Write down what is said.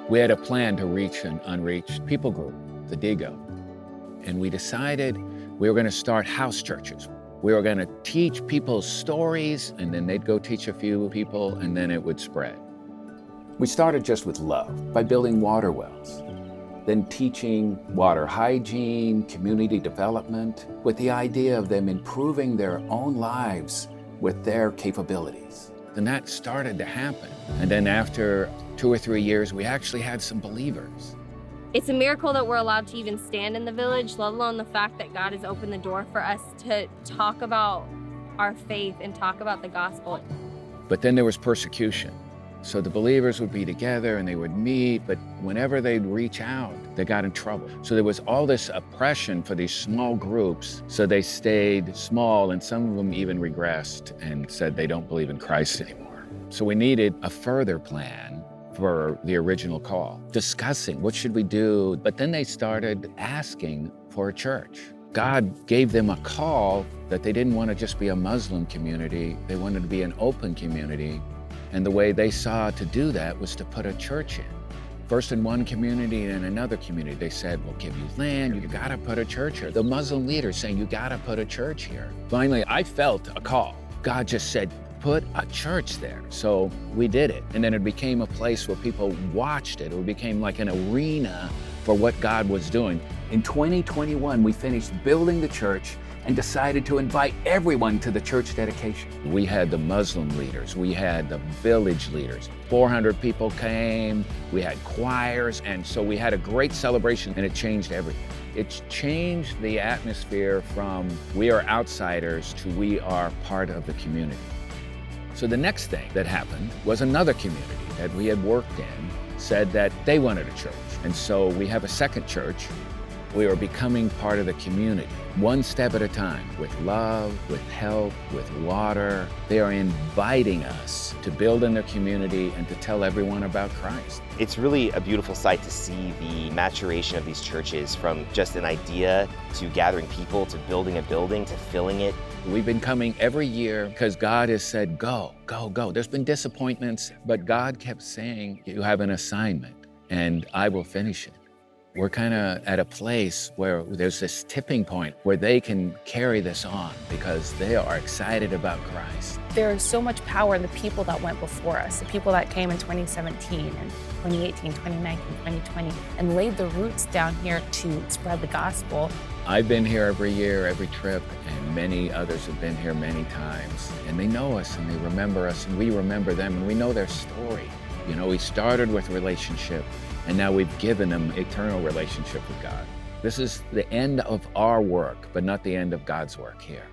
We had a plan to reach an unreached people group, the Digo. And we decided we were going to start house churches. We were going to teach people stories, and then they'd go teach a few people, and then it would spread. We started just with love, by building water wells, then teaching water hygiene, community development, with the idea of them improving their own lives with their capabilities. And that started to happen. And then after 2 or 3 years, we actually had some believers. It's a miracle that we're allowed to even stand in the village, let alone the fact that God has opened the door for us to talk about our faith and talk about the gospel. But then there was persecution. So the believers would be together and they would meet, but whenever they'd reach out, they got in trouble. So there was all this oppression for these small groups, so they stayed small, and some of them even regressed and said they don't believe in Christ anymore. So we needed a further plan for the original call, discussing what should we do, but then they started asking for a church. God gave them a call that they didn't want to just be a Muslim community, they wanted to be an open community. And the way they saw to do that was to put a church in. First in one community and in another community, they said, we'll give you land, you gotta put a church here. The Muslim leaders saying, you gotta put a church here. Finally, I felt a call. God just said, put a church there. So we did it. And then it became a place where people watched it. It became like an arena for what God was doing. In 2021, we finished building the church and decided to invite everyone to the church dedication. We had the Muslim leaders, we had the village leaders. 400 people came, we had choirs, and so we had a great celebration, and it changed everything. It's changed the atmosphere from we are outsiders to we are part of the community. So the next thing that happened was another community that we had worked in said that they wanted a church. And so we have a second church. We are becoming part of the community, one step at a time, with love, with help, with water. They are inviting us to build in their community and to tell everyone about Christ. It's really a beautiful sight to see the maturation of these churches from just an idea to gathering people, to building a building, to filling it. We've been coming every year because God has said, go, go, go. There's been disappointments, but God kept saying, you have an assignment and I will finish it. We're kind of at a place where there's this tipping point where they can carry this on because they are excited about Christ. There is so much power in the people that went before us, the people that came in 2017 and 2018, 2019, 2020, and laid the roots down here to spread the gospel. I've been here every year, every trip, and many others have been here many times. And they know us and they remember us and we remember them and we know their story. You know, we started with relationship, and now we've given them eternal relationship with God. This is the end of our work, but not the end of God's work here.